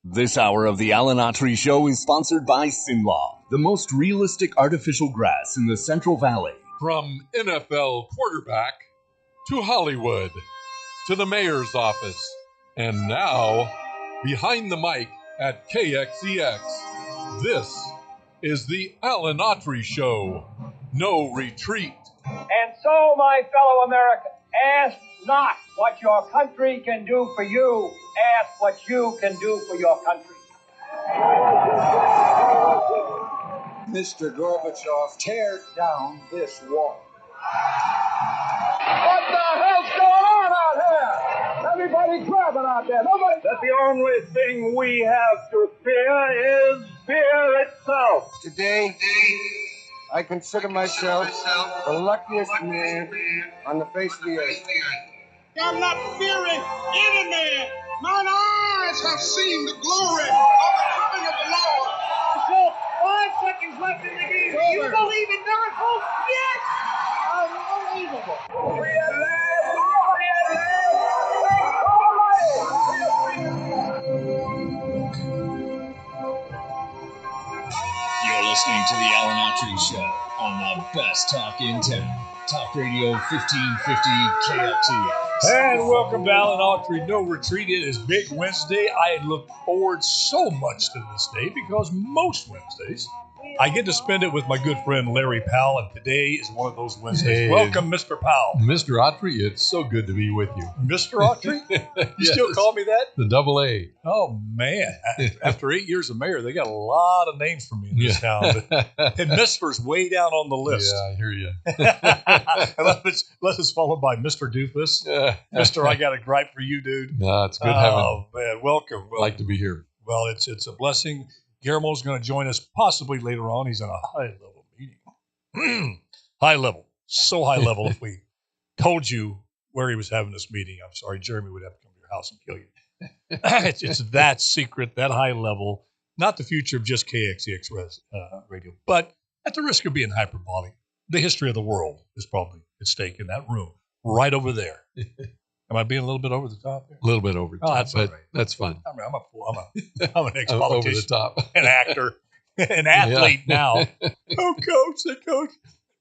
This hour of the Alan Autry Show is sponsored by Sinlaw, the most realistic artificial grass in the Central Valley. From NFL quarterback to Hollywood to the mayor's office, and now behind the mic at KXEX, this is the Alan Autry Show. No retreat. And so, my fellow Americans, ask not what your country can do for you. Ask what you can do for your country. Mr. Gorbachev, tear down this wall. What the hell's going on out here? Everybody grabbing out there. Nobody. That the only thing we have to fear is fear itself. Today, I consider myself the luckiest man on the face of the earth. I'm not fearing any man. Mine eyes have seen the glory of the coming of the Lord. So, 5 seconds left in the game. Do you believe in miracles? Yes! Unbelievable. We are live. We are You're listening to the Alan Autry Show on the best talk in town. Talk Radio 1550 KXEX. And welcome to Alan Autry No Retreat. It is Big Wednesday. I look forward so much to this day because most Wednesdays I get to spend it with my good friend Larry Powell, and today is one of those Wednesdays. Hey. Welcome, Mr. Powell. Mr. Autry, it's so good to be with you. Mr. Autry? You Yes. still call me that? The double A. Oh, man. After 8 years of mayor, they got a lot of names for me in this town. And Mr.'s way down on the list. Yeah, I hear you. Unless it's followed by Mr. Doofus. Mr. I got a gripe for you, dude. No, it's good having. Oh, man. Welcome. Like to be here. Well, it's a blessing. Guillermo's going to join us possibly later on. He's in a high-level meeting. High level. So high level if we told you where he was having this meeting. I'm sorry, Jeremy would have to come to your house and kill you. It's that secret, that high level, not the future of just KXEX radio, but at the risk of being hyperbolic, the history of the world is probably at stake in that room right over there. Am I being a little bit over the top there? A little bit over the top, Oh, that's but all right. that's fun. I mean, I'm an ex-politician, Over the top. an actor, an athlete now. Oh,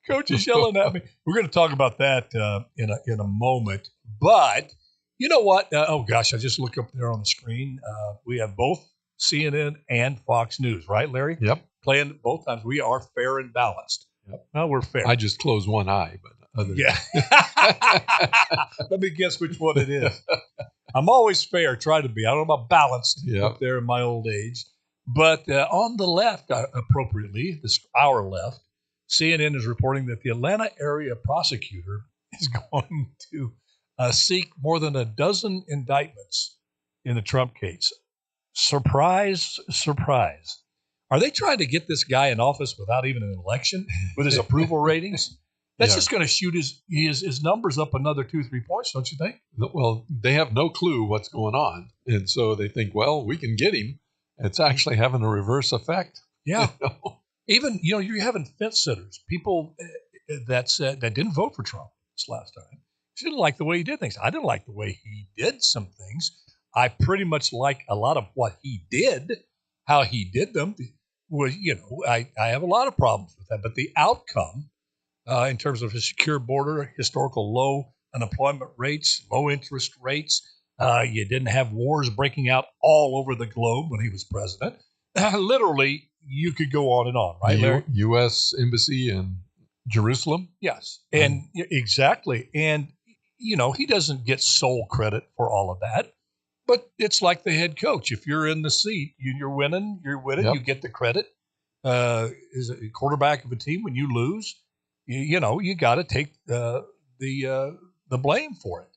coach is yelling at me. We're going to talk about that in a moment. But you know what? Oh gosh, I just looked up there on the screen. We have both CNN and Fox News, right, Larry? Yep. Playing both times. We are fair and balanced. Yep. No, we're fair. I just closed one eye, but other Yeah. Let me guess which one it is. I'm always fair, try to be. I don't know about balanced up there in my old age. But on the left, appropriately, our left, CNN is reporting that the Atlanta area prosecutor is going to seek more than a dozen indictments in the Trump case. Surprise, surprise. Are they trying to get this guy in office without even an election with his approval ratings? That's just going to shoot his numbers up another 2-3 points, don't you think? Well, they have no clue what's going on. And so they think, well, we can get him. It's actually having a reverse effect. Yeah. Even, you're having fence sitters, people that didn't vote for Trump this last time. She didn't like the way he did things. I didn't like the way he did some things. I pretty much like a lot of what he did, how he did them. Was, I have a lot of problems with that. But the outcome, in terms of a secure border, historical low unemployment rates, low interest rates, you didn't have wars breaking out all over the globe when he was president. Literally, you could go on and on, right, Larry? U.S. Embassy in Jerusalem? Yes, and exactly. And, he doesn't get sole credit for all of that. But it's like the head coach. If you're in the seat, you're winning, Yep. you get the credit. As a quarterback of a team, when you lose, you got to take the blame for it.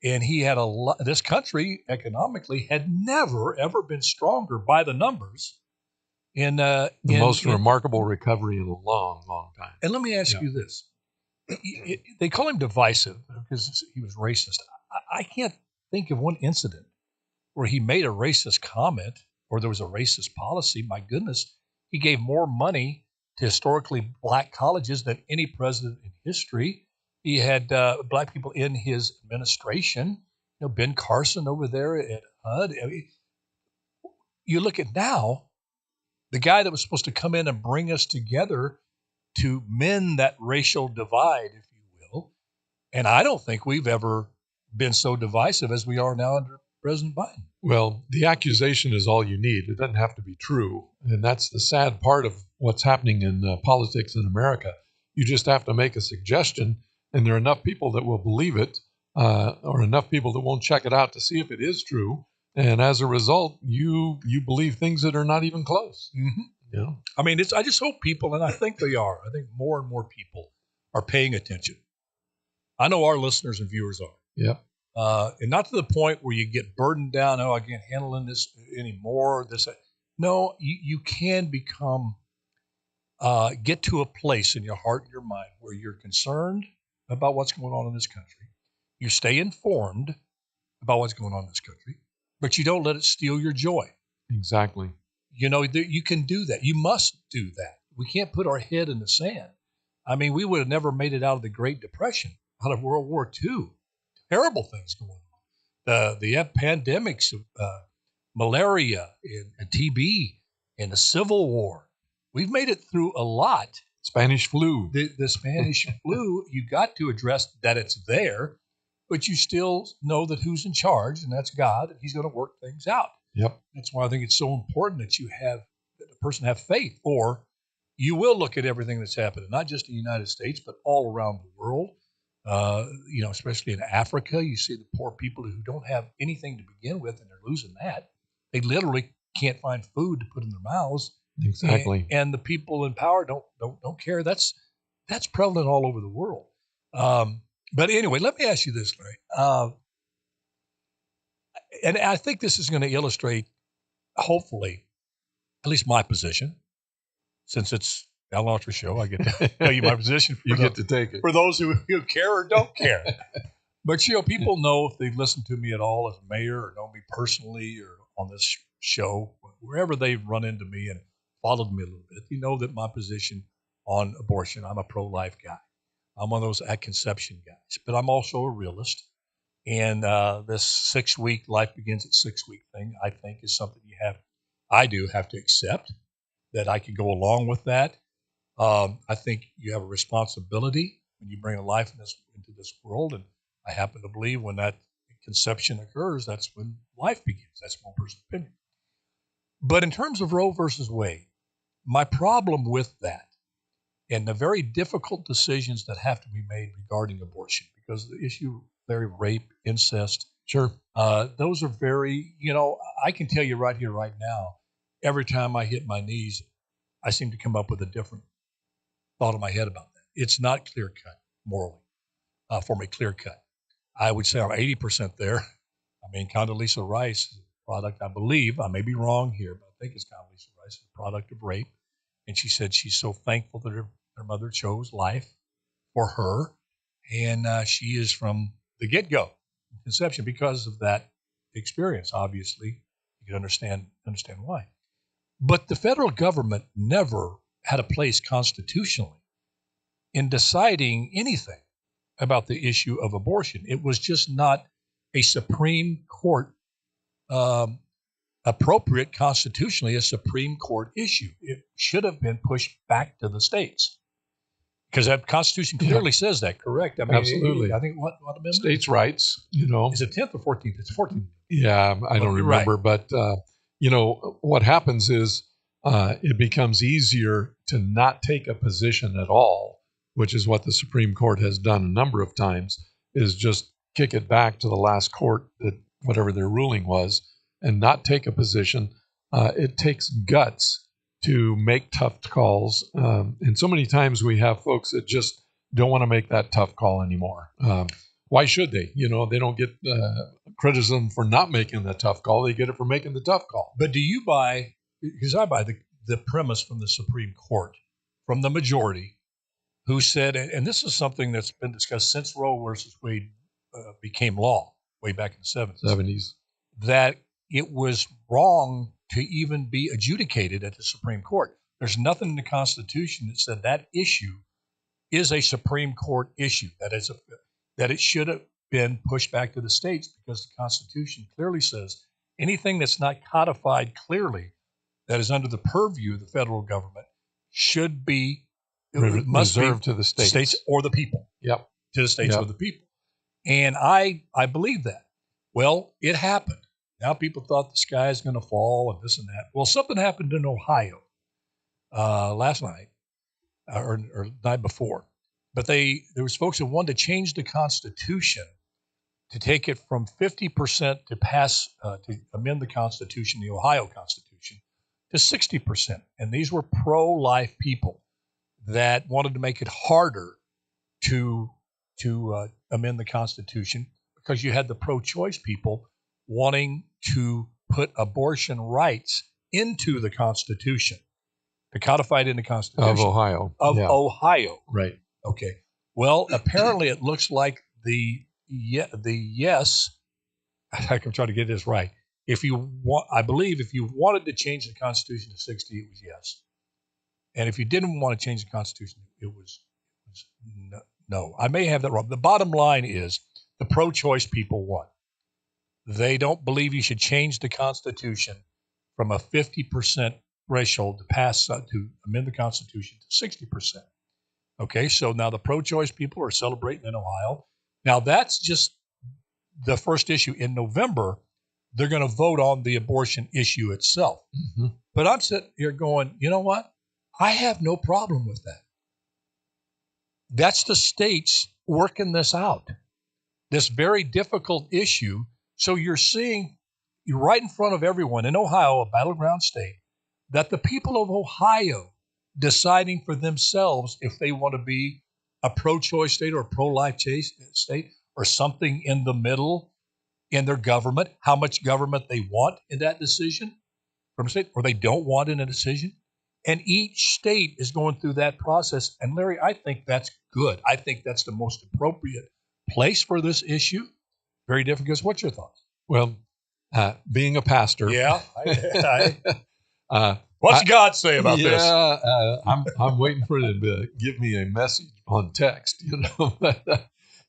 And he had this country economically had never, ever been stronger by the numbers. The most remarkable recovery in a long, long time. And let me ask you this. They call him divisive because he was racist. I can't think of one incident where he made a racist comment or there was a racist policy. My goodness, he gave more money to historically black colleges than any president in history. He had black people in his administration. Ben Carson over there at HUD. I mean, you look at now, the guy that was supposed to come in and bring us together to mend that racial divide, if you will. And I don't think we've ever been so divisive as we are now under President Biden. Well, the accusation is all you need. It doesn't have to be true. And that's the sad part of what's happening in politics in America. You just have to make a suggestion, and there are enough people that will believe it, or enough people that won't check it out to see if it is true. And as a result, you believe things that are not even close. Mm-hmm. You know? I mean, I just hope people, and I think they are, I think more and more people are paying attention. I know our listeners and viewers are. Yeah. And not to the point where you get burdened down, I can't handle this anymore. No, you can become, get to a place in your heart and your mind where you're concerned about what's going on in this country. You stay informed about what's going on in this country, but you don't let it steal your joy. Exactly. You can do that. You must do that. We can't put our head in the sand. I mean, we would have never made it out of the Great Depression, out of World War II. Terrible things going on. The pandemics of malaria and TB and the Civil War. We've made it through a lot. Spanish flu. The Spanish flu, you got to address that it's there, but you still know that who's in charge, and that's God, and he's going to work things out. Yep. That's why I think it's so important that a person have faith, or you will look at everything that's happening, not just in the United States, but all around the world. Especially in Africa, you see the poor people who don't have anything to begin with, and they're losing that. They literally can't find food to put in their mouths. Exactly. And the people in power don't care. That's prevalent all over the world. But anyway, let me ask you this, Larry. And I think this is going to illustrate, hopefully, at least my position, since it's Al Autry show. I get to tell you my position. You get to take it. For those who care or don't care. But, people know if they've listened to me at all as mayor or know me personally or on this show, wherever they've run into me and followed me a little bit, you know that my position on abortion, I'm a pro-life guy. I'm one of those at conception guys. But I'm also a realist. And this 6-week life begins at 6-week thing, I think, is something I do have to accept, that I can go along with that. I think you have a responsibility when you bring a life into this world, and I happen to believe when that conception occurs, that's when life begins. That's one person's opinion. But in terms of Roe versus Wade, my problem with that and the very difficult decisions that have to be made regarding abortion, because the issue, very rape, incest, sure, those are very, I can tell you right here, right now, every time I hit my knees, I seem to come up with a different thought in my head about that. It's not clear cut morally, for me, clear cut. I would say I'm 80% there. I mean, Condoleezza Rice is a product, I believe, I may be wrong here, but I think it's Condoleezza Rice, a product of rape. And she said she's so thankful that her mother chose life for her. And she is from the get-go, conception, because of that experience. Obviously, you can understand why. But the federal government never had a place constitutionally in deciding anything about the issue of abortion. It was just not a Supreme Court appropriate constitutionally, a Supreme Court issue. It should have been pushed back to the states, because that Constitution clearly says that, correct? I mean, absolutely. I think what amendment? States' rights, Is it 10th or 14th? It's 14th. Yeah, I don't remember. Right. But, what happens is it becomes easier to not take a position at all, which is what the Supreme Court has done a number of times, is just kick it back to the last court, that whatever their ruling was, and not take a position. It takes guts to make tough calls. And so many times we have folks that just don't want to make that tough call anymore. Why should they? They don't get criticism for not making the tough call. They get it for making the tough call. But do you buy, because I buy the premise from the Supreme Court, from the majority, who said, and this is something that's been discussed since Roe versus Wade became law way back in the 70s, that it was wrong to even be adjudicated at the Supreme Court. There's nothing in the Constitution that said that issue is a Supreme Court issue, that it should have been pushed back to the states, because the Constitution clearly says anything that's not codified clearly that is under the purview of the federal government should be must reserved be to the states or the people. Yep. To the states or the people. And I believe that. Well, it happened. Now people thought the sky is going to fall and this and that. Well, something happened in Ohio last night or the night before. But there was folks who wanted to change the Constitution to take it from 50% to pass to amend the Constitution, the Ohio Constitution, to 60%. And these were pro-life people that wanted to make it harder to amend the Constitution because you had the pro-choice people wanting to put abortion rights into the Constitution, to codify it in the Constitution of Ohio. Ohio. Right. Okay. Well, apparently it looks like the yes. I'm trying to get this right. I believe if you wanted to change the Constitution to 60, it was yes, and if you didn't want to change the Constitution, it was no. I may have that wrong. The bottom line is the pro-choice people won. They don't believe you should change the Constitution from a 50% threshold to amend the Constitution to 60%. Okay, so now the pro-choice people are celebrating in Ohio. Now that's just the first issue. In November, they're going to vote on the abortion issue itself. Mm-hmm. But I'm sitting here going, you know what? I have no problem with that. That's the states working this out, this very difficult issue. So you're seeing right in front of everyone in Ohio, a battleground state, that the people of Ohio deciding for themselves if they want to be a pro-choice state or a pro-life state or something in the middle in their government, how much government they want in that decision from a state or they don't want in a decision. And each state is going through that process. And Larry, I think that's good. I think that's the most appropriate place for this issue. Very difficult. What's your thoughts? Well, being a pastor. Yeah. What's God say about this? I'm waiting for him to give me a message on text.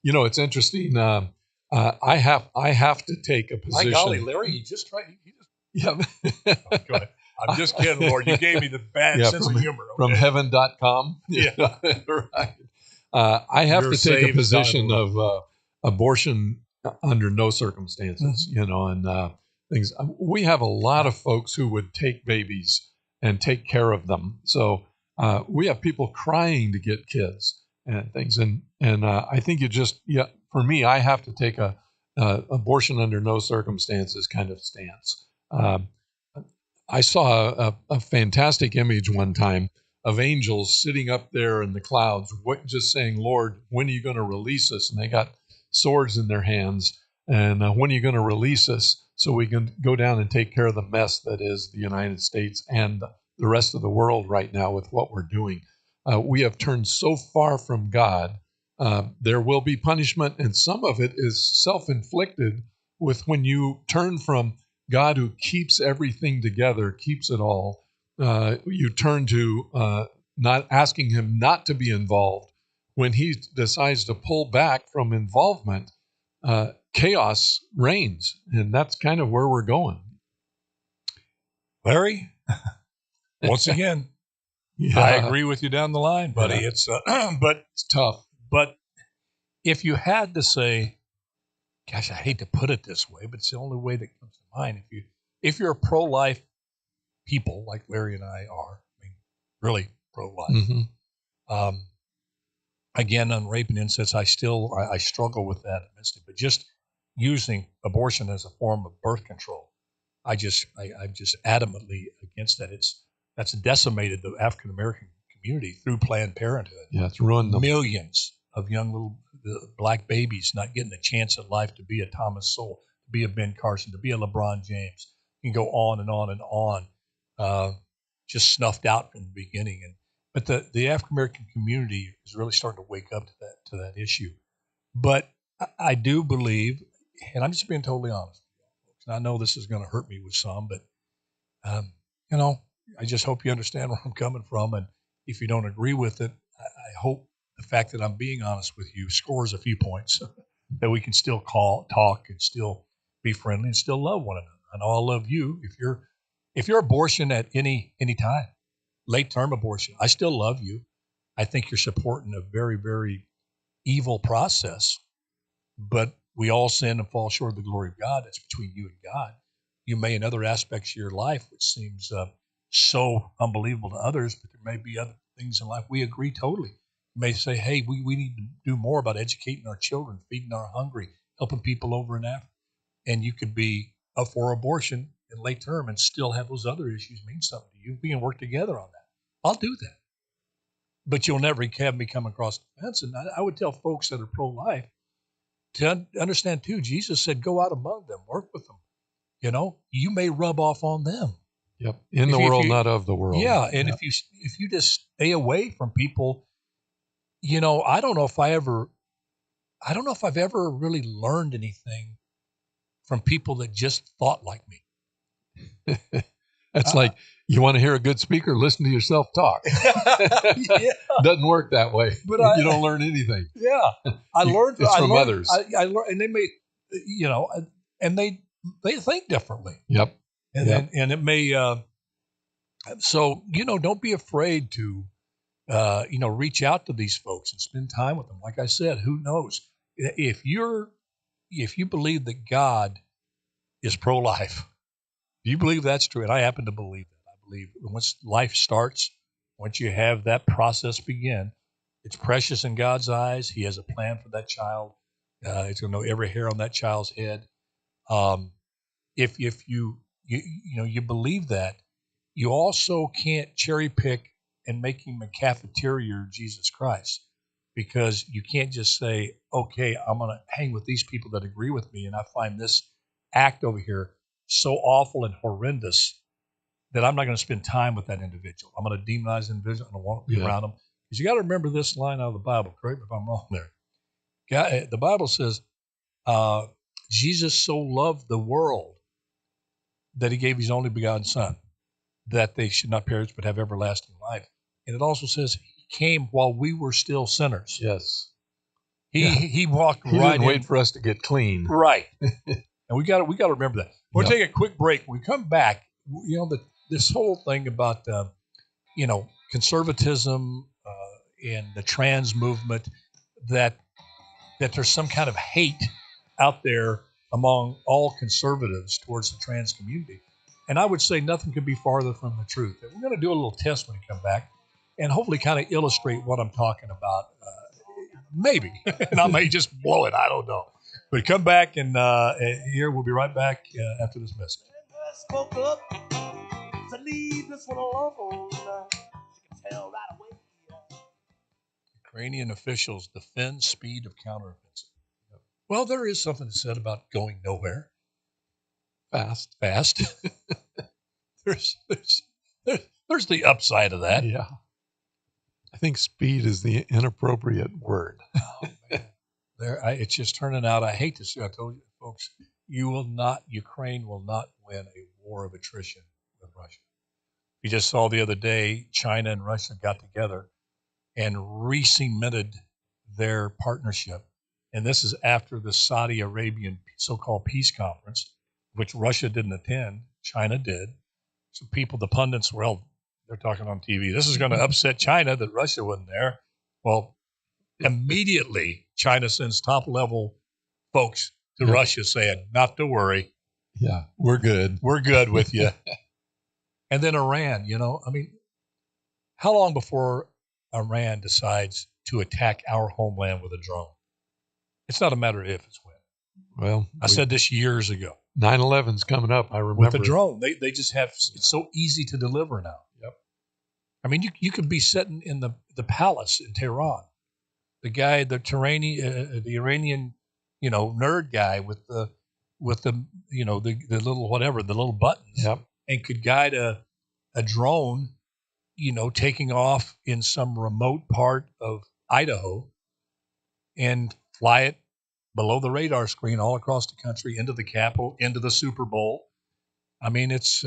It's interesting. I have to take a position. My golly, Larry, he just tried. Yeah. Oh, go ahead. I'm just kidding, Lord. You gave me the bad sense of humor. Okay? From heaven.com. Yeah. Right. I have to take a position of abortion under no circumstances, and things. We have a lot of folks who would take babies and take care of them. So we have people crying to get kids and things. And I think for me, I have to take a abortion under no circumstances kind of stance. I saw a fantastic image one time of angels sitting up there in the clouds, just saying, Lord, when are you going to release us? And they got swords in their hands. And when are you going to release us so we can go down and take care of the mess that is the United States and the rest of the world right now with what we're doing? We have turned so far from God. There will be punishment, and some of it is self-inflicted with when you turn from God who keeps everything together, keeps it all. You turn to not asking him not to be involved. When he decides to pull back from involvement, chaos reigns, and that's kind of where we're going. Larry, once again, I agree with you down the line, buddy. Yeah. It's tough. But if you had to say, gosh, I hate to put it this way, but it's the only way that comes to mind. If you're a pro-life people like Larry and I are, really pro-life. Mm-hmm. Again, on rape and incest, I struggle with that immensely. But just using abortion as a form of birth control, I'm just adamantly against that. That's decimated the African American community through Planned Parenthood. Yeah, it's ruined them. Millions of young little black babies not getting a chance at life to be a Thomas Sowell, to be a Ben Carson, to be a LeBron James. You can go on and on and on. Just snuffed out from the beginning. But the African American community is really starting to wake up to that issue. But I do believe, and I'm just being totally honest with you folks, and I know this is going to hurt me with some, but I just hope you understand where I'm coming from. And if you don't agree with it, I hope the fact that I'm being honest with you scores a few points that we can still talk, and still be friendly, and still love one another. I know I'll love you if you're abortion at any time, late term abortion. I still love you. I think you're supporting a very, very evil process, but we all sin and fall short of the glory of God. That's between you and God. You may in other aspects of your life, which seems so unbelievable to others, but there may be other things in life we agree totally. You may say, hey, we need to do more about educating our children, feeding our hungry, helping people over in Africa. And you could be up for abortion in late term and still have those other issues mean something to you. We can work together on that. I'll do that. But you'll never have me come across the fence. And I would tell folks that are pro-life to understand, too, Jesus said, go out among them, work with them. You may rub off on them. Yep. In the world, not of the world. Yeah. And if you just stay away from people, I don't know if I've ever really learned anything from people that just thought like me. That's like, you want to hear a good speaker? Listen to yourself talk. Yeah. Doesn't work that way. But you don't learn anything. Yeah. I learned from others. I learned, and they may, and they think differently. Yep. And it may, so, don't be afraid to, reach out to these folks and spend time with them. Like I said, who knows? If you believe that God is pro-life, do you believe that's true? And I happen to believe that. I believe once life starts, once you have that process begin, it's precious in God's eyes. He has a plan for that child. He's going to know every hair on that child's head. If you believe that, you also can't cherry pick and make him a cafeteria of Jesus Christ, because you can't just say, okay, I'm going to hang with these people that agree with me, and I find this act over here so awful and horrendous that I'm not going to spend time with that individual. I'm going to demonize the individual. I don't want to be around them. Because you got to remember this line out of the Bible. Correct me if I'm wrong there. God, the Bible says, Jesus so loved the world that he gave his only begotten Son, that they should not perish but have everlasting life. And it also says he came while we were still sinners. Yes. He walked he right didn't in. Wait for us to get clean. Right. And we got to remember that. We'll take a quick break. When we come back, this whole thing about conservatism and the trans movement, that there's some kind of hate out there among all conservatives towards the trans community. And I would say nothing could be farther from the truth. And we're going to do a little test when we come back and hopefully kind of illustrate what I'm talking about. Maybe. And I may just blow it. I don't know. But come back and here we'll be right back after this message. Spoke up to leave this one alone. You can tell right away. Ukrainian officials defend speed of counteroffensive. Well, there is something said about going nowhere. Fast. There's the upside of that. Yeah. I think speed is the inappropriate word. Oh, man. It's just turning out, I hate to say, I told you, folks, Ukraine will not win a war of attrition with Russia. We just saw the other day, China and Russia got together and re-cemented their partnership. And this is after the Saudi Arabian so-called peace conference, which Russia didn't attend, China did. So the pundits, they're talking on TV, this is going to upset China that Russia wasn't there. Well, immediately China sends top-level folks to Russia saying, not to worry. Yeah, we're good. We're good with you. And then Iran, how long before Iran decides to attack our homeland with a drone? It's not a matter of if, it's when. Well, I said this years ago. 9/11's coming up, I remember. With the drone. They just have, it's so easy to deliver now. Yep. You could be sitting in the palace in Tehran. The guy, the Iranian, nerd guy with the little whatever, the little buttons. Yep. And could guide a drone, taking off in some remote part of Idaho and fly it below the radar screen all across the country, into the Capitol, into the Super Bowl. It's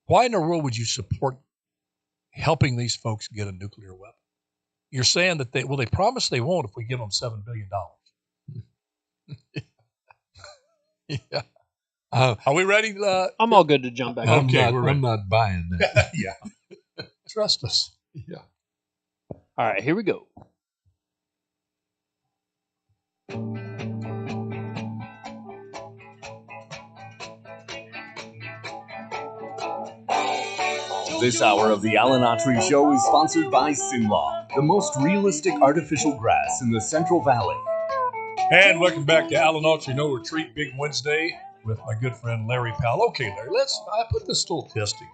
why in the world would you support helping these folks get a nuclear weapon? You're saying that they promise they won't if we give them $7 billion. Yeah. Are we ready? I'm all good to jump back. Okay, I'm not buying that. Yeah. Trust us. Yeah. All right, here we go. This hour of the Alan Autry Show is sponsored by Sinlaw, the most realistic artificial grass in the Central Valley. And welcome back to Alan Autry No Retreat Big Wednesday with my good friend Larry Powell. Okay, Larry, I put this little test together.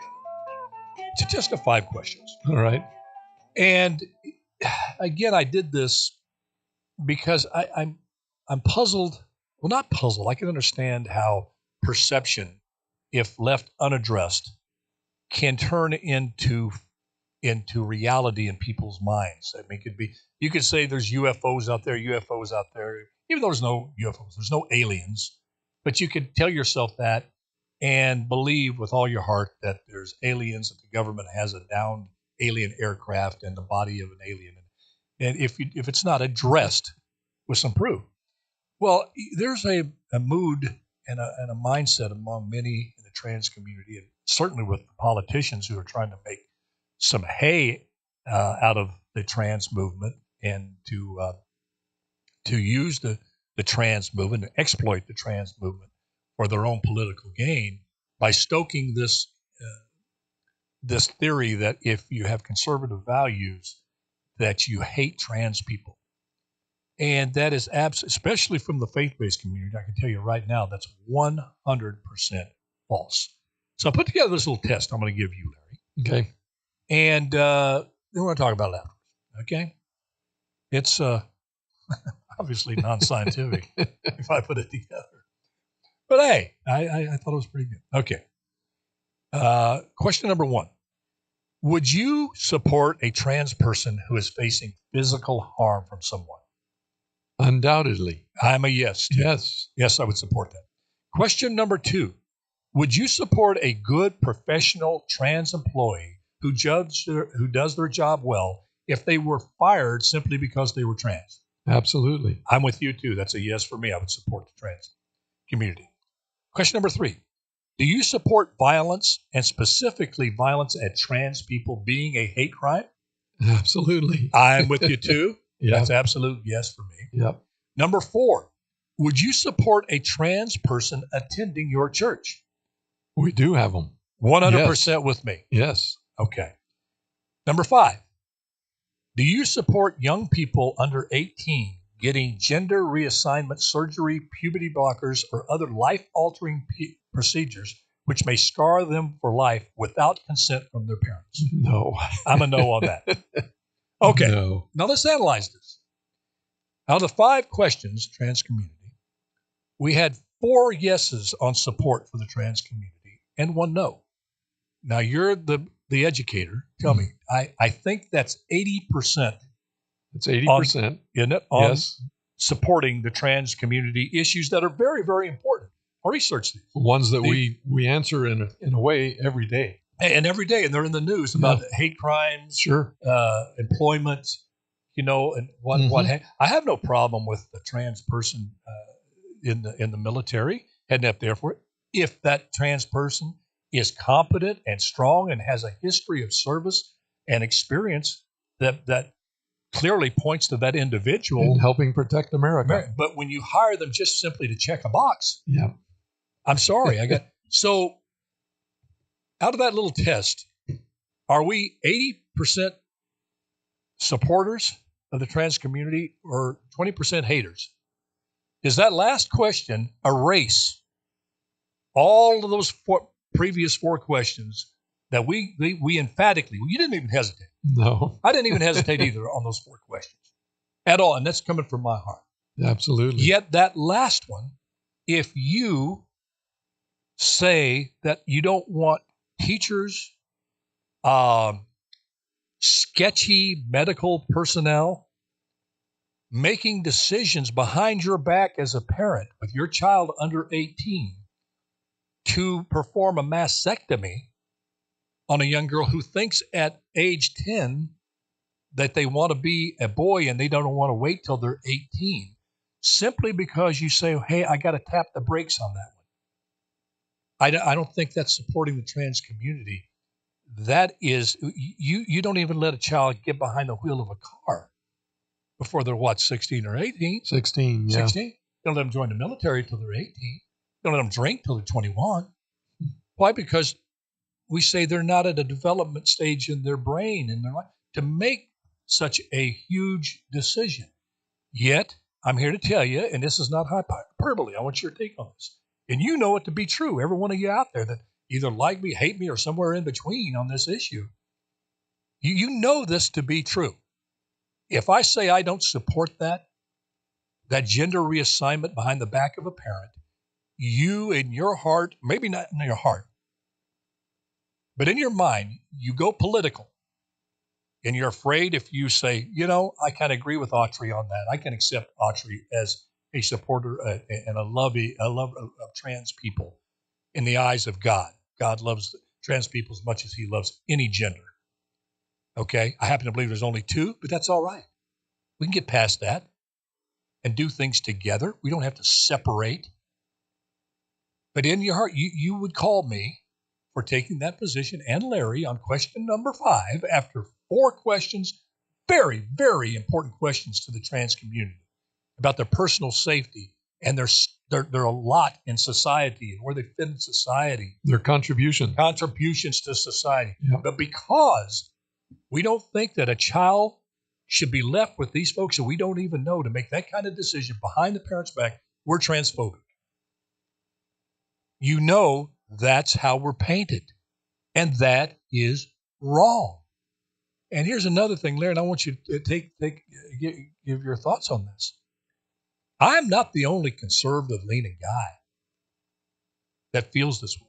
It's just a 5 questions. All right. And again, I did this because I'm puzzled. Well, not puzzled. I can understand how perception, if left unaddressed, can turn into reality in people's minds. I mean, you could say there's UFOs out there, even though there's no UFOs, there's no aliens, but you could tell yourself that and believe with all your heart that there's aliens, that the government has a downed alien aircraft and the body of an alien. And if it's not addressed with some proof, well, there's a mood and a mindset among many in the trans community, and certainly with the politicians who are trying to make some hay out of the trans movement and to use the trans movement, to exploit the trans movement for their own political gain by stoking this theory that if you have conservative values, that you hate trans people. And that is especially from the faith-based community. I can tell you right now, that's 100% false. So I put together this little test I'm going to give you, Larry. Okay. And then we're going to talk about it afterwards. Okay? It's obviously non-scientific if I put it together. But hey, I thought it was pretty good. Okay. Question number 1. Would you support a trans person who is facing physical harm from someone? Undoubtedly. I'm a yes. Yes. Yes, I would support that. Question number 2. Would you support a good professional trans employee who does their job well if they were fired simply because they were trans? Absolutely. I'm with you too. That's a yes for me. I would support the trans community. Question number 3. Do you support violence, and specifically violence at trans people, being a hate crime? Absolutely. I'm with you too. Yep. That's absolute yes for me. Yep. Number 4. Would you support a trans person attending your church? We do have them. 100% with me. Yes. Okay. Number 5. Do you support young people under 18 getting gender reassignment surgery, puberty blockers, or other life-altering procedures which may scar them for life without consent from their parents? No. I'm a no on that. Okay. No. Now let's analyze this. Out of the 5 questions, trans community, we had 4 yeses on support for the trans community and 1 no. Now you're the educator. Tell me, I think that's 80%. It's 80%. Isn't it? Yes. Supporting the trans community issues that are very, very important. I'll research these. Ones that we answer in a way every day. And every day, and they're in the news about hate crimes, sure, employment, and what. I have no problem with the trans person in the military heading up there for it, if that trans person is competent and strong and has a history of service and experience that clearly points to that individual in helping protect America. But when you hire them just simply to check a box, yeah, I'm sorry. So out of that little test, are we 80% supporters of the trans community or 20% haters? Is that last question erase all of those previous 4 questions that we emphatically, you didn't even hesitate. No. I didn't even hesitate either on those 4 questions at all. And that's coming from my heart. Absolutely. Yet that last one, if you say that you don't want teachers, sketchy medical personnel making decisions behind your back as a parent with your child under 18 to perform a mastectomy on a young girl who thinks at age 10 that they want to be a boy and they don't want to wait till they're 18, simply because you say, hey, I got to tap the brakes on that one. I don't think that's supporting the trans community. That is, you don't even let a child get behind the wheel of a car before they're, what, 16 or 18? 16, yeah. 16. Don't let them join the military till they're 18. Don't let them drink till they're 21. Why? Because we say they're not at a development stage in their brain and their life to make such a huge decision. Yet, I'm here to tell you, and this is not hyperbole, I want your take on this. And you know it to be true, every one of you out there that either like me, hate me, or somewhere in between on this issue. You know this to be true. If I say I don't support that gender reassignment behind the back of a parent, you in your heart, maybe not in your heart, but in your mind, you go political. And you're afraid if you say, I kind of agree with Autry on that. I can accept Autry as a supporter and a lover of trans people in the eyes of God. God loves trans people as much as he loves any gender. Okay? I happen to believe there's only two, but that's all right. We can get past that and do things together. We don't have to separate. But in your heart, you would call me for taking that position and Larry on question number 5 after 4 questions, very, very important questions to the trans community about their personal safety and their a lot in society and where they fit in society. Their contributions to society. Yep. But because we don't think that a child should be left with these folks that we don't even know to make that kind of decision behind the parent's back, we're transphobic. You know that's how we're painted. And that is wrong. And here's another thing, Larry, and I want you to give your thoughts on this. I'm not the only conservative-leaning guy that feels this way.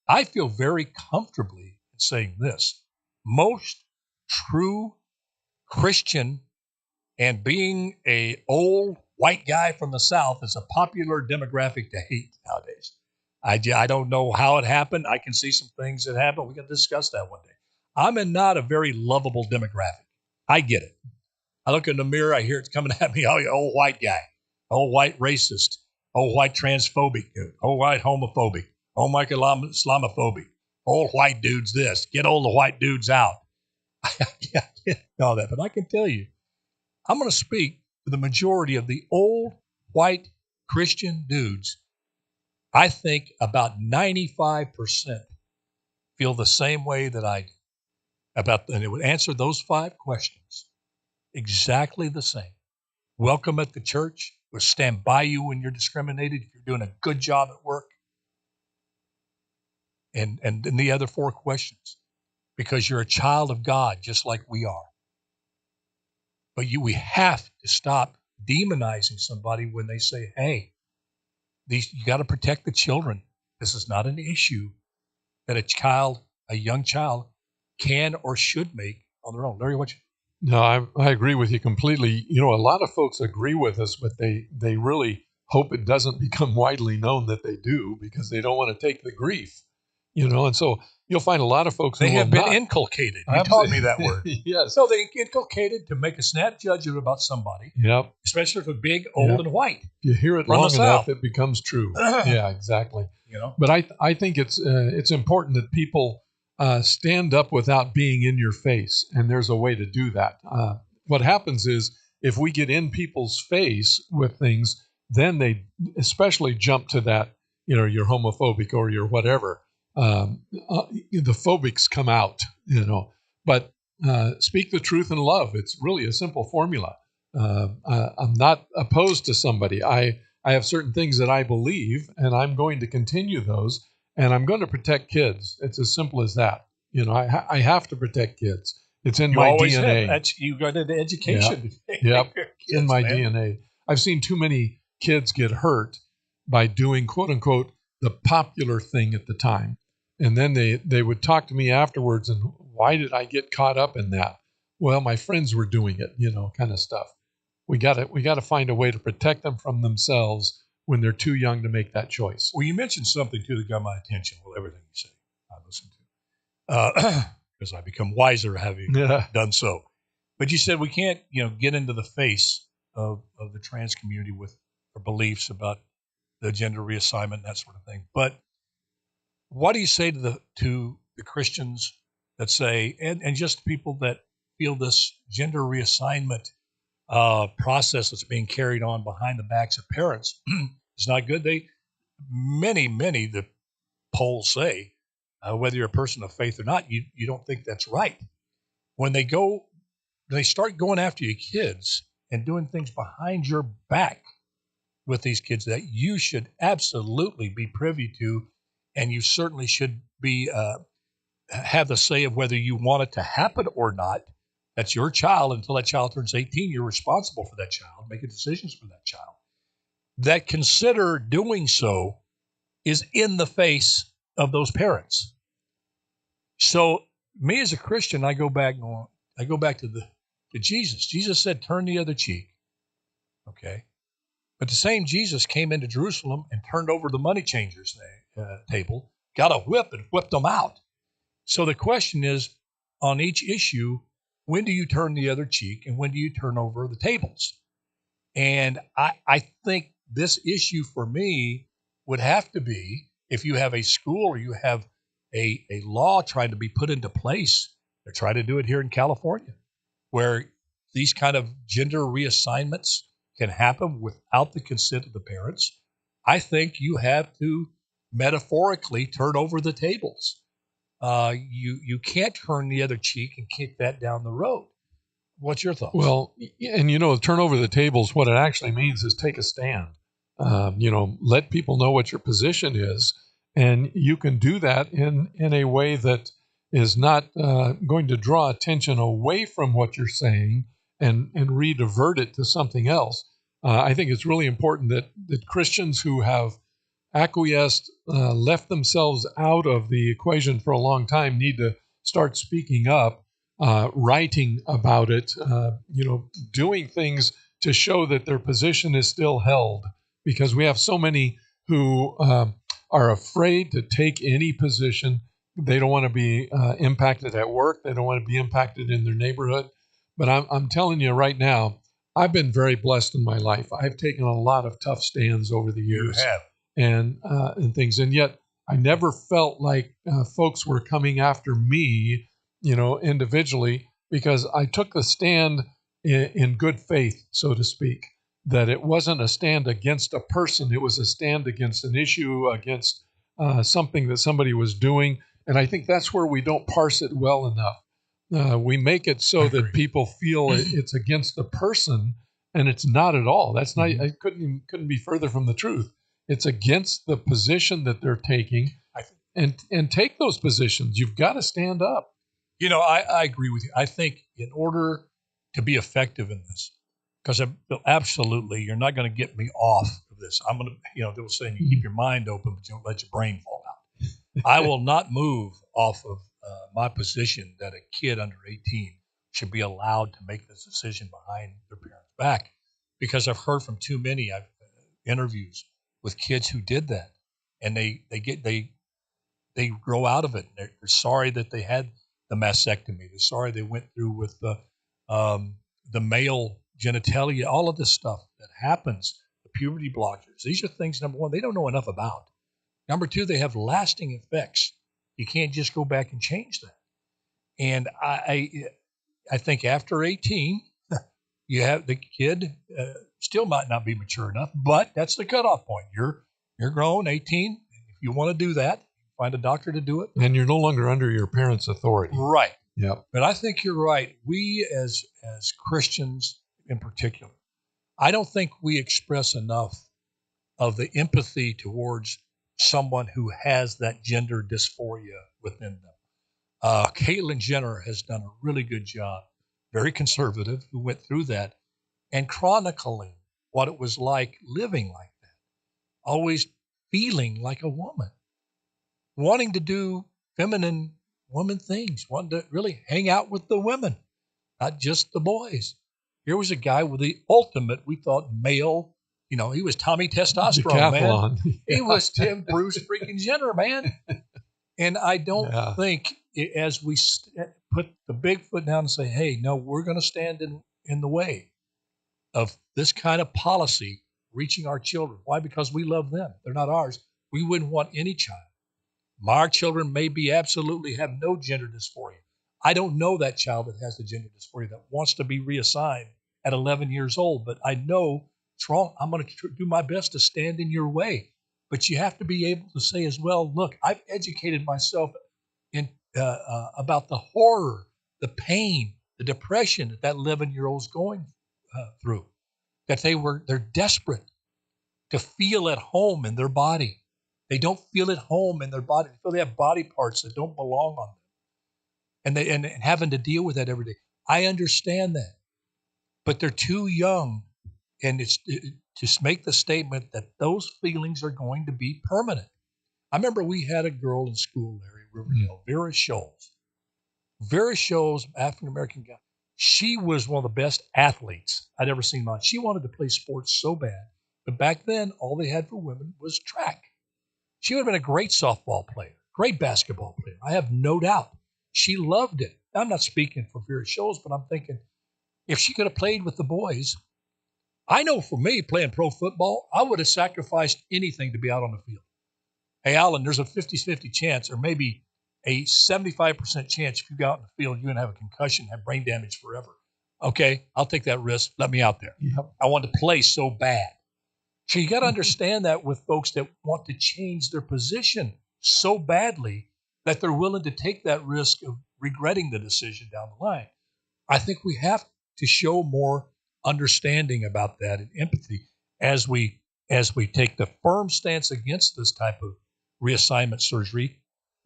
I feel very comfortably in saying this. Most true Christian, and being a old white guy from the South is a popular demographic to hate nowadays. I don't know how it happened. I can see some things that happen. We can discuss that one day. I'm not a very lovable demographic. I get it. I look in the mirror, I hear it's coming at me. Oh, you old white guy, old white racist, old white transphobic dude, old white homophobic, old white Islamophobic, old white dudes this. Get all the white dudes out. I get all that, but I can tell you, I'm going to speak for the majority of the old white Christian dudes. I think about 95% feel the same way that I do. And it would answer those 5 questions exactly the same. Welcome at the church. We'll stand by you when you're discriminated, if you're doing a good job at work. And then the other 4 questions, because you're a child of God, just like we are. But we have to stop demonizing somebody when they say, hey, you got to protect the children. This is not an issue that a young child can or should make on their own. Larry, what you? No, I agree with you completely. A lot of folks agree with us, but they really hope it doesn't become widely known that they do, because they don't want to take the grief, and so you'll find a lot of folks they who have will been not. inculcated. You taught me that word. Yes. So they inculcated to make a snap judgment about somebody. Yep. Especially if they're big, old, and white. If you hear it From long the enough, South. it becomes true. Yeah, exactly. You But I think it's important that people stand up without being in your face, and there's a way to do that. What happens is, if we get in people's face with things, then they especially jump to that, you're homophobic or you're whatever. The phobics come out, but speak the truth in love. It's really a simple formula. I'm not opposed to somebody. I have certain things that I believe, and I'm going to continue those, and I'm going to protect kids. It's as simple as that. I have to protect kids. It's in my DNA. You got into education. Yep. It's in my DNA. I've seen too many kids get hurt by doing, quote unquote, the popular thing at the time. And then they would talk to me afterwards, and why did I get caught up in that? Well, my friends were doing it, kind of stuff. We got to find a way to protect them from themselves when they're too young to make that choice. Well, you mentioned something too that got my attention. Well, everything you say, I listen to, because I become wiser having done so. But you said we can't, get into the face of the trans community with our beliefs about the gender reassignment and that sort of thing. But what do you say to the Christians that say, and just people that feel this gender reassignment process that's being carried on behind the backs of parents is not good? Many the polls say, whether you're a person of faith or not, you don't think that's right. When they start going after your kids and doing things behind your back with these kids that you should absolutely be privy to, and you certainly should be have the say of whether you want it to happen or not. That's your child. Until that child turns 18, you're responsible for that child, making decisions for that child. That consider doing so is in the face of those parents. So me as a Christian, I go back to Jesus. Jesus said, "Turn the other cheek." Okay, but the same Jesus came into Jerusalem and turned over the money changers' table, got a whip and whipped them out. So the question is, on each issue, when do you turn the other cheek and when do you turn over the tables? And I think this issue for me would have to be, if you have a school or you have a law trying to be put into place, they're trying to do it here in California, where these kind of gender reassignments can happen without the consent of the parents. I think you have to metaphorically turn over the tables. You can't turn the other cheek and kick that down the road. What's your thoughts? Well, and turn over the tables, what it actually means is take a stand. Let people know what your position is, and you can do that in a way that is not going to draw attention away from what you're saying and re-divert it to something else. I think it's really important that Christians who have acquiesced, left themselves out of the equation for a long time, need to start speaking up, writing about it, doing things to show that their position is still held, because we have so many who are afraid to take any position. They don't want to be impacted at work. They don't want to be impacted in their neighborhood. But I'm telling you right now, I've been very blessed in my life. I've taken a lot of tough stands over the years. You have. And things. And yet I never felt like folks were coming after me, individually, because I took the stand in good faith, so to speak, that it wasn't a stand against a person. It was a stand against an issue, against something that somebody was doing. And I think that's where we don't parse it well enough. We make it so that people feel it's against the person, and it's not at all. That's not. I couldn't be further from the truth. It's against the position that they're taking, and take those positions. You've got to stand up. I agree with you. I think in order to be effective in this, because absolutely, you're not going to get me off of this. I'm going to, they were saying you keep your mind open, but you don't let your brain fall out. I will not move off of my position that a kid under 18 should be allowed to make this decision behind their parents' back, because I've heard from too many interviews with kids who did that, and they grow out of it. They're sorry that they had the mastectomy. They're sorry they went through with the male genitalia, all of this stuff that happens, the puberty blockers. These are things, number one, they don't know enough about. Number two, they have lasting effects. You can't just go back and change that. And I think after 18, you have the kid still might not be mature enough, but that's the cutoff point. You're grown, 18. If you want to do that, find a doctor to do it. And you're no longer under your parents' authority. Right. Yep. But I think you're right. We as Christians in particular, I don't think we express enough of the empathy towards someone who has that gender dysphoria within them. Caitlyn Jenner has done a really good job, very conservative, who went through that and chronicling what it was like living like that, always feeling like a woman, wanting to do feminine woman things, wanting to really hang out with the women, not just the boys. Here was a guy with the ultimate, we thought, male, he was Tommy Testosterone, man. He was Tim Bruce freaking Jenner, man. And I don't think, as we put the big foot down and say, hey, no, we're going to stand in the way of this kind of policy reaching our children. Why? Because we love them. They're not ours. We wouldn't want any child My children may be absolutely have no gender dysphoria. I don't know that child that has the gender dysphoria that wants to be reassigned at 11 years old, but I know it's wrong. I'm going to do my best to stand in your way. But you have to be able to say as well, look, I've educated myself in about the horror, the pain, the depression that 11-year-old's going through, that they're desperate to feel at home in their body. They don't feel at home in their body. They feel they have body parts that don't belong on them, and having to deal with that every day. I understand that, but they're too young, and to make the statement that those feelings are going to be permanent. I remember we had a girl in school, Larry Riverdale, Vera Scholes. Vera Scholes, African American guy. She was one of the best athletes I'd ever seen. She wanted to play sports so bad, but back then all they had for women was track. She would have been a great softball player, great basketball player. I have no doubt. She loved it. I'm not speaking for Vera Scholes, but I'm thinking if she could have played with the boys, I know for me playing pro football, I would have sacrificed anything to be out on the field. Hey, Alan, there's a 50-50 chance, or maybe a 75% chance if you go out in the field, you're going to have a concussion, have brain damage forever. Okay, I'll take that risk. Let me out there. Yep. I want to play so bad. So you got to understand that with folks that want to change their position so badly that they're willing to take that risk of regretting the decision down the line. I think we have to show more understanding about that and empathy as we take the firm stance against this type of reassignment surgery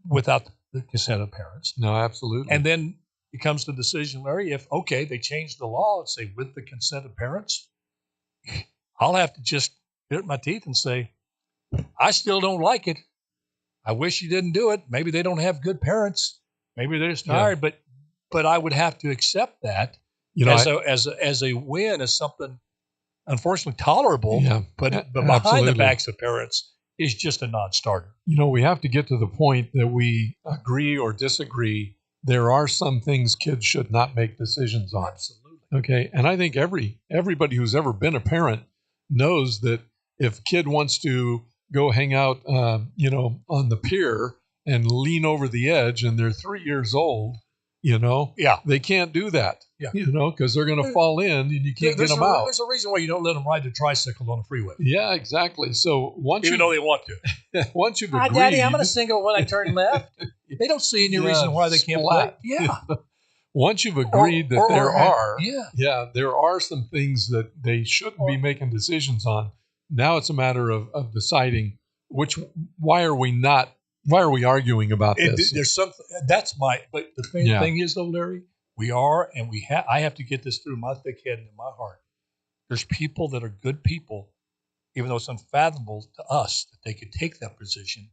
without the consent of parents. No, absolutely. And then it comes to the decision, Larry, if, okay, they change the law and say with the consent of parents, I'll have to just grit my teeth and say, I still don't like it. I wish you didn't do it. Maybe they don't have good parents. Maybe they're just tired, but I would have to accept that as a win, as something unfortunately tolerable, but behind the backs of parents is just a non-starter. We have to get to the point that we agree or disagree. There are some things kids should not make decisions on. Absolutely. Okay. And I think everybody who's ever been a parent knows that if a kid wants to go hang out, on the pier and lean over the edge and they're 3 years old, they can't do that, because they're going to fall in and you can't get them out. There's a reason why you don't let them ride the tricycle on the freeway. Yeah, exactly. So even though they want to. Once you've agreed. Daddy, I'm going to single when I turn left. They don't see any reason why they can't play. Yeah. Once you've agreed that there are some things that they shouldn't be making decisions on. Now it's a matter of deciding why are we arguing about this? There's something but the thing is though, Larry, I have to get this through my thick head and in my heart. There's people that are good people, even though it's unfathomable to us that they could take that position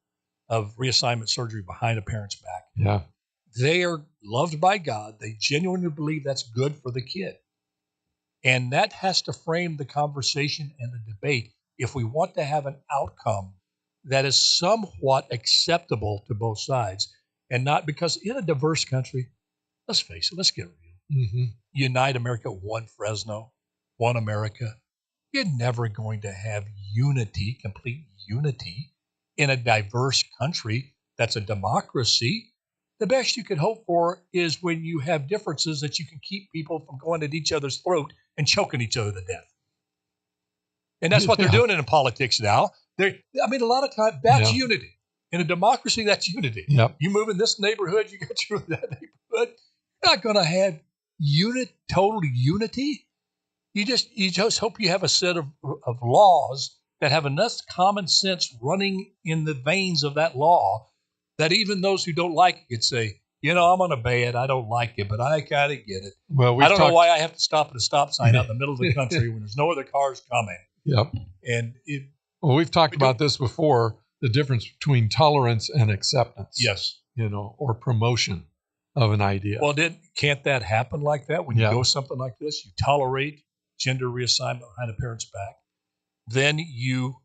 of reassignment surgery behind a parent's back. Yeah. They are loved by God. They genuinely believe that's good for the kid. And that has to frame the conversation and the debate if we want to have an outcome that is somewhat acceptable to both sides, and not because in a diverse country, let's face it, let's get real. Mm-hmm. Unite America, one Fresno, one America. You're never going to have unity, complete unity, in a diverse country that's a democracy. The best you could hope for is when you have differences that you can keep people from going at each other's throat and choking each other to death. And that's what they're doing in politics now. A lot of times that's unity. In a democracy, that's unity. Yep. You move in this neighborhood, you get through that neighborhood. You're not going to have total unity. You just hope you have a set of laws that have enough common sense running in the veins of that law that even those who don't like it could say, I'm going to obey it. I don't like it, but I kind of get it. Well, I don't know why I have to stop at a stop sign out in the middle of the country when there's no other cars coming. Yep. And we've talked about this before, the difference between tolerance and acceptance. Yes. Or promotion of an idea. Well, can't that happen like that when you go something like this? You tolerate gender reassignment behind a parent's back. Then you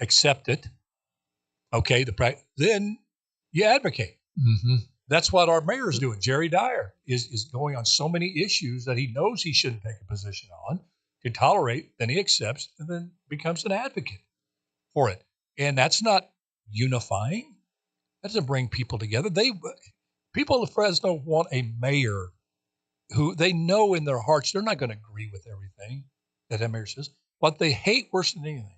accept it. Okay. Then you advocate. Mm-hmm. That's what our mayor is doing. Jerry Dyer is going on so many issues that he knows he shouldn't take a position on. To tolerate, then he accepts, and then becomes an advocate for it. And that's not unifying. That doesn't bring people together. People of Fresno want a mayor who they know in their hearts they're not going to agree with everything that mayor says. What they hate worse than anything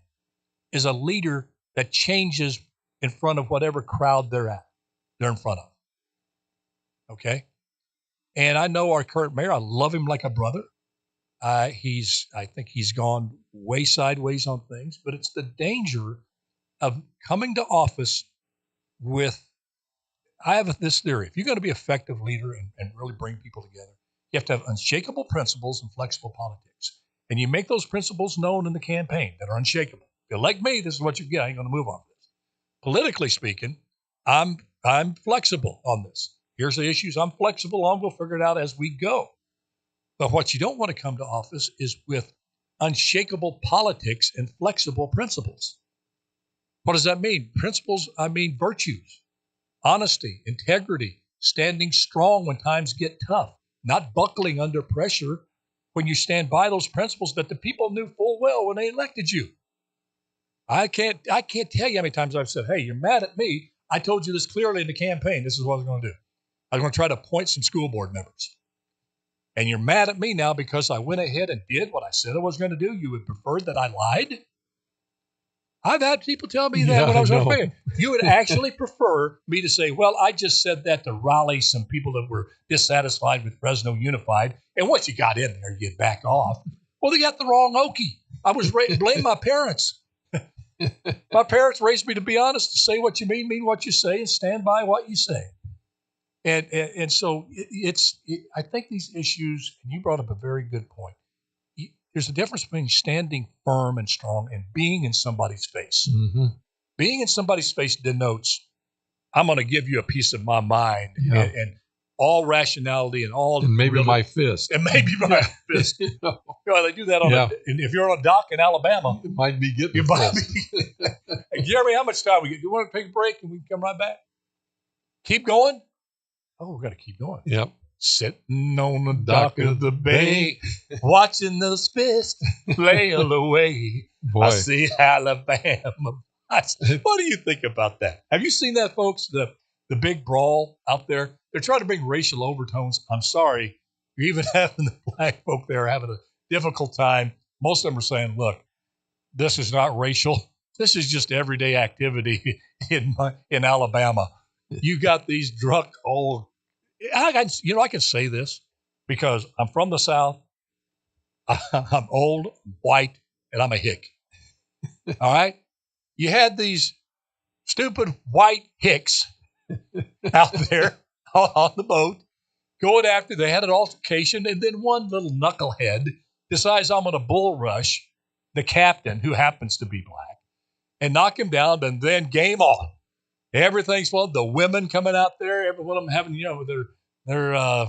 is a leader that changes in front of whatever crowd they're in front of. Okay? And I know our current mayor, I love him like a brother. I think he's gone way sideways on things, but it's the danger of coming to office with, I have this theory. If you're going to be an effective leader and really bring people together, you have to have unshakable principles and flexible politics. And you make those principles known in the campaign that are unshakable. If you like me, this is what you get. I ain't going to move on this. Politically speaking, I'm flexible on this. Here's the issues I'm flexible on. We'll figure it out as we go. But what you don't want to come to office is with unshakable politics and flexible principles. What does that mean? Principles, I mean virtues, honesty, integrity, standing strong when times get tough, not buckling under pressure when you stand by those principles that the people knew full well when they elected you. I can't tell you how many times I've said, hey, you're mad at me. I told you this clearly in the campaign. This is what I was going to do. I was going to try to appoint some school board members. And you're mad at me now because I went ahead and did what I said I was going to do. You would prefer that I lied? I've had people tell me that when I was on the You would actually prefer me to say, well, I just said that to rally some people that were dissatisfied with Fresno Unified. And once you got in there, you'd back off. Well, they got the wrong Okie. I was blame my parents. My parents raised me to be honest, to say what you mean what you say, and stand by what you say. And so I think these issues, and you brought up a very good point. There's a difference between standing firm and strong and being in somebody's face. Mm-hmm. Being in somebody's face denotes, I'm going to give you a piece of my mind and all rationality and maybe my fist. And maybe my fist. They do that if you're on a dock in Alabama. It might be getting Hey, Jeremy, how much time we get? You want to take a break and we can come right back? Keep going? Oh, we got to keep going. Yep. Sitting on the dock of the bay, watching those fists flail away. Boy. I see Alabama. What do you think about that? Have you seen that, folks? The big brawl out there? They're trying to bring racial overtones. I'm sorry. You're even having the black folk there having a difficult time. Most of them are saying, look, this is not racial. This is just everyday activity in Alabama. You got these drunk old. I can say this because I'm from the South. I'm old, white, and I'm a hick. All right? You had these stupid white hicks out there on the boat going after. They had an altercation, and then one little knucklehead decides I'm going to bull rush the captain, who happens to be black, and knock him down, and then game on. Everything's fun. The women coming out there, every one of them having, their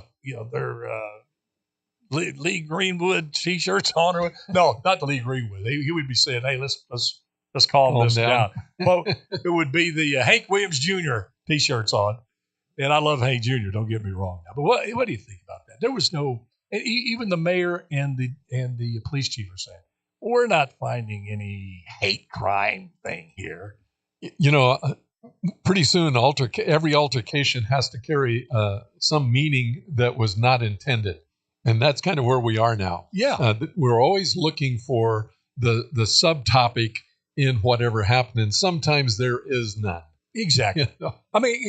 Lee Greenwood T-shirts on. Or no, not the Lee Greenwood. He would be saying, "Hey, let's calm this down." Well, it would be the Hank Williams Jr. T-shirts on, and I love Hank Jr. Don't get me wrong. But what do you think about that? There was no, even the mayor and the police chief are saying, we're not finding any hate crime thing here. Pretty soon, every altercation has to carry some meaning that was not intended. And that's kind of where we are now. Yeah. We're always looking for the subtopic in whatever happened, and sometimes there is none. Exactly. I mean,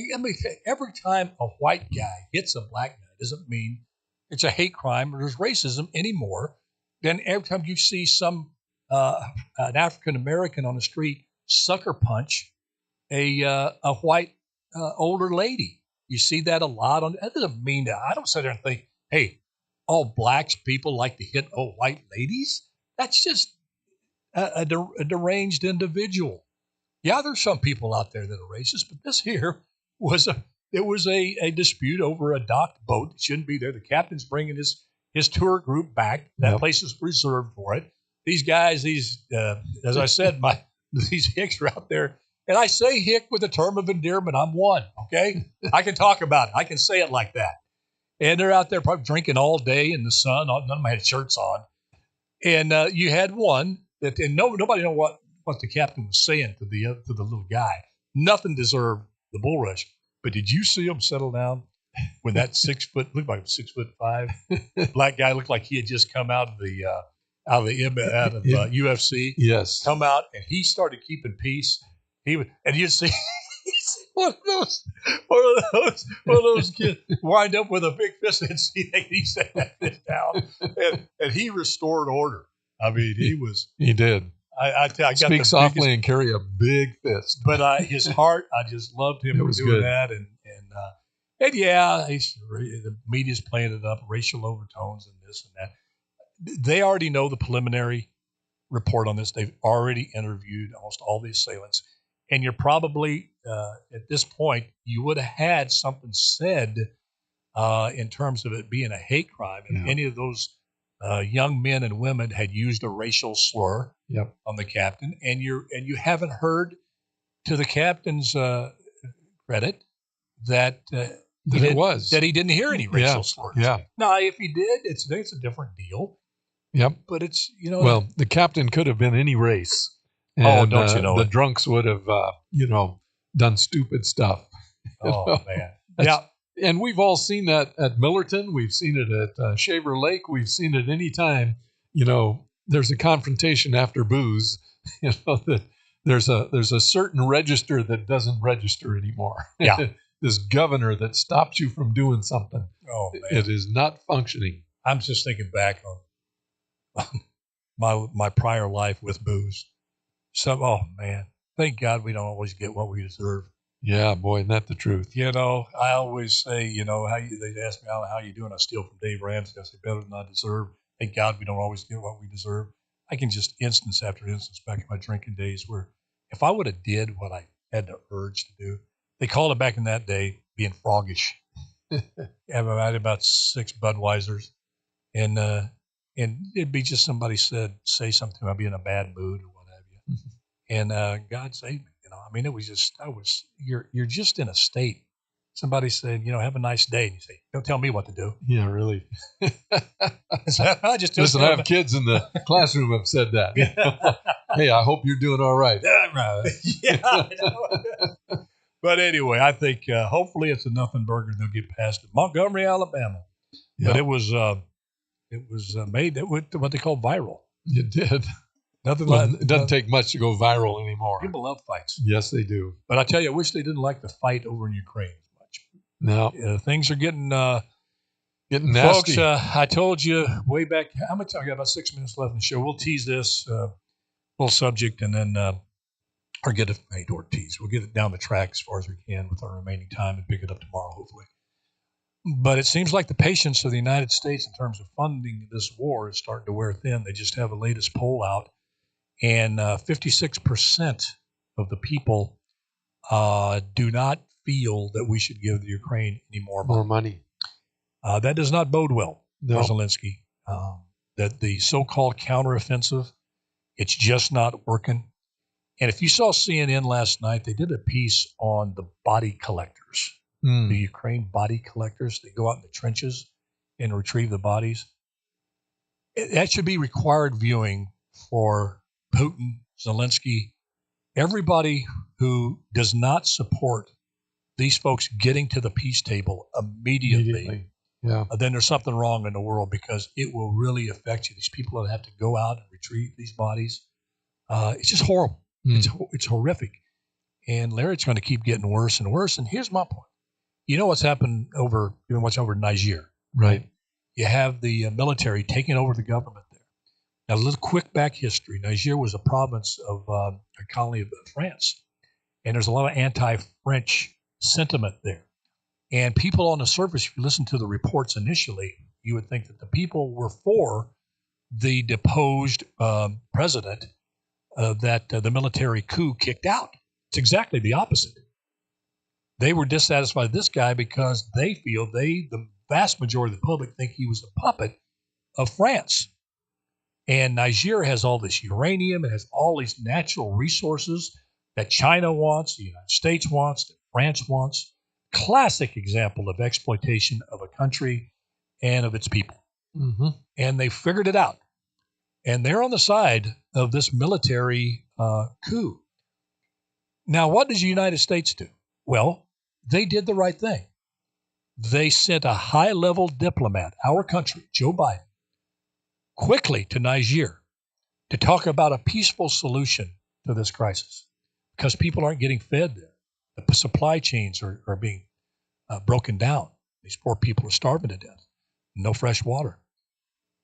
every time a white guy hits a black guy doesn't mean it's a hate crime or there's racism anymore. Then every time you see an African-American on the street sucker punch a white older lady. You see that a lot. That doesn't mean that. I don't sit there and think, hey, all black people like to hit old white ladies. That's just a deranged individual. Yeah, there's some people out there that are racist, but this here was a dispute over a docked boat that shouldn't be there. The captain's bringing his tour group back. That place is reserved for it. These guys, as I said, these hicks are out there. And I say hick with a term of endearment. I'm one, okay? I can talk about it. I can say it like that. And they're out there probably drinking all day in the sun. None of them had shirts on. And you had one and nobody knew what the captain was saying to the little guy. Nothing deserved the bull rush. But did you see him settle down when that looked like 6'5" black guy looked like he had just come out of the UFC? Yes. Come out and he started keeping peace. And you see one of those kids wind up with a big fist and see that he set that fist down, and he restored order. I mean, he did. I got speak softly and carry a big fist. But his heart, I just loved him for doing that, and yeah, the media's playing it up, racial overtones and this and that. They already know the preliminary report on this. They've already interviewed almost all the assailants. And you're probably, at this point, you would have had something said in terms of it being a hate crime. If any of those young men and women had used a racial slur on the captain, and you haven't heard, to the captain's credit, that he didn't hear any racial slurs. Yeah. Now, if he did, it's a different deal. Yep. But it's, well, the captain could have been any race. And, don't you know the it? drunks would have, done stupid stuff. Oh, man. Yeah. And we've all seen that at Millerton. We've seen it at Shaver Lake. We've seen it anytime, there's a confrontation after booze, that there's a certain register that doesn't register anymore. Yeah. This governor that stops you from doing something. Oh, man. It is not functioning. I'm just thinking back on my prior life with booze. Oh, man. Thank God we don't always get what we deserve. Yeah, boy, isn't that the truth? I always say, they ask me how you doing. I steal from Dave Ramsey. I say, better than I deserve. Thank God we don't always get what we deserve. I can just instance after instance back in my drinking days where if I would have did what I had the urge to do, they called it back in that day being froggish. I had about 6 Budweisers, and it'd be just somebody say something to me. I'd be in a bad mood or what have you. And God saved me. It was just, you're just in a state. Somebody said, have a nice day. And you say, don't tell me what to do. Yeah, really. So I have kids in the classroom have said that. Hey, I hope you're doing all right. Yeah. But anyway, I think hopefully it's a nothing burger and they'll get past it. Montgomery, Alabama. Yep. But it was made what they call viral. It did. It doesn't take much to go viral anymore. People love fights. Yes, they do. But I tell you, I wish they didn't like the fight over in Ukraine as much. No. Things are getting nasty. Folks, I told you way back, I'm going to tell you about 6 minutes left in the show. We'll tease this little subject and then, we'll get it down the track as far as we can with our remaining time and pick it up tomorrow, hopefully. But it seems like the patience of the United States in terms of funding this war is starting to wear thin. They just have the latest poll out. And 56% of the people do not feel that we should give the Ukraine any more money. That does not bode well for Zelensky. That the so-called counteroffensive, it's just not working. And if you saw CNN last night, they did a piece on the body collectors, the Ukraine body collectors. They go out in the trenches and retrieve the bodies. That should be required viewing for Putin, Zelensky, everybody who does not support these folks getting to the peace table immediately. Yeah. Then there's something wrong in the world because it will really affect you. These people that have to go out and retrieve these bodies, it's just horrible. It's horrific. And Larry, it's going to keep getting worse and worse. And here's my point. You know what's happened over Niger, right? You have the military taking over the government there. Now, a little quick back history. Niger was a province of a colony of France. And there's a lot of anti-French sentiment there. And people on the surface, if you listen to the reports initially, you would think that the people were for the deposed president that the military coup kicked out. It's exactly the opposite. They were dissatisfied with this guy because they feel the vast majority of the public think he was a puppet of France. And Niger has all this uranium. It has all these natural resources that China wants, the United States wants, that France wants. Classic example of exploitation of a country and of its people. Mm-hmm. And they figured it out. And they're on the side of this military coup. Now, what does the United States do? Well, they did the right thing. They sent a high-level diplomat, our country, Joe Biden, quickly to Niger to talk about a peaceful solution to this crisis because people aren't getting fed there. The supply chains are being broken down. These poor people are starving to death. No fresh water.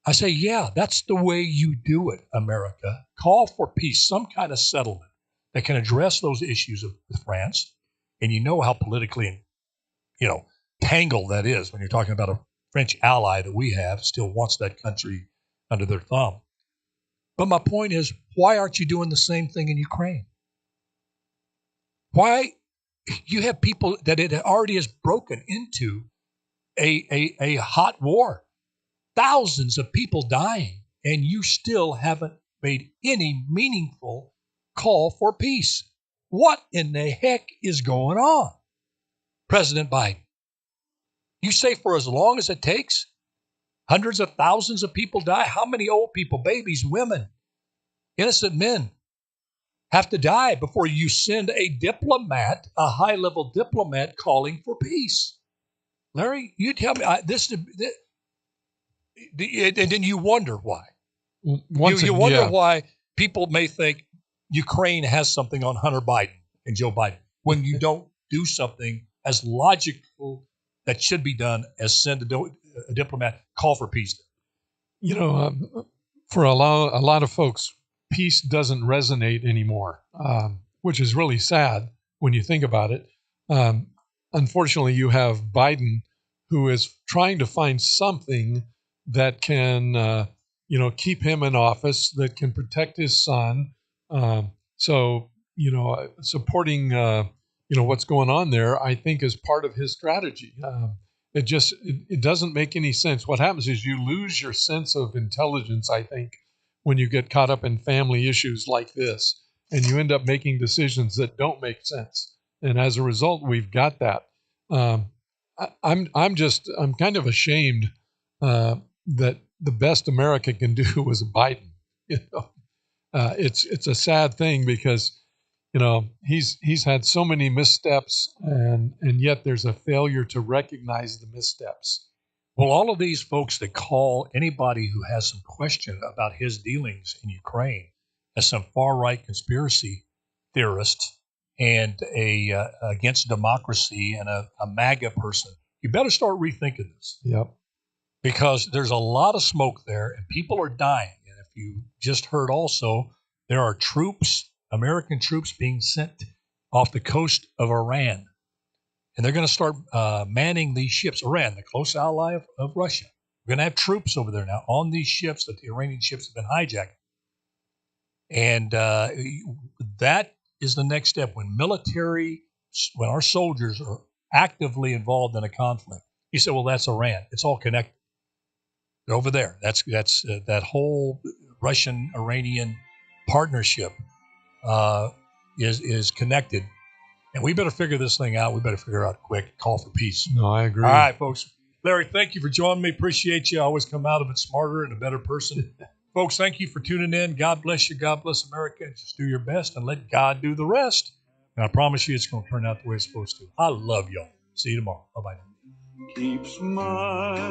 I say, yeah, that's the way you do it, America. Call for peace, some kind of settlement that can address those issues with France. And you know how politically, tangled that is when you're talking about a French ally that we have still wants that country under their thumb. But my point is, why aren't you doing the same thing in Ukraine? Why you have people that it already has broken into a hot war, thousands of people dying, and you still haven't made any meaningful call for peace. What in the heck is going on, President Biden? You say for as long as it takes, hundreds of thousands of people die. How many old people, babies, women, innocent men have to die before you send a diplomat, a high-level diplomat calling for peace? Larry, you tell me and then you wonder why. You wonder why people may think Ukraine has something on Hunter Biden and Joe Biden when you don't do something as logical that should be done as send a diplomat, call for peace. For a lot of folks, peace doesn't resonate anymore, which is really sad when you think about it. Unfortunately, you have Biden, who is trying to find something that can, keep him in office, that can protect his son. Supporting, what's going on there, I think is part of his strategy. It doesn't make any sense. What happens is you lose your sense of intelligence, I think, when you get caught up in family issues like this, and you end up making decisions that don't make sense. And as a result, we've got that. I'm kind of ashamed that the best America can do was Biden. It's a sad thing because he's had so many missteps, and yet there's a failure to recognize the missteps. Well, all of these folks that call anybody who has some question about his dealings in Ukraine as some far-right conspiracy theorist and against democracy and a MAGA person, you better start rethinking this. Yep. Because there's a lot of smoke there and people are dying. And if you just heard also, there are troops, American troops being sent off the coast of Iran. And they're going to start manning these ships. Iran, the close ally of Russia. We're going to have troops over there now on these ships that the Iranian ships have been hijacking. And that is the next step. When our soldiers are actively involved in a conflict, you say, well, that's Iran. It's all connected. They're over there. That's that whole Russian-Iranian partnership is connected. And we better figure this thing out. We better figure out quick. Call for peace. No, I agree. All right, folks. Larry, thank you for joining me. Appreciate you. I always come out of it smarter and a better person. Folks, thank you for tuning in. God bless you. God bless America. Just do your best and let God do the rest. And I promise you it's going to turn out the way it's supposed to. I love y'all. See you tomorrow. Bye-bye. Keep smiling.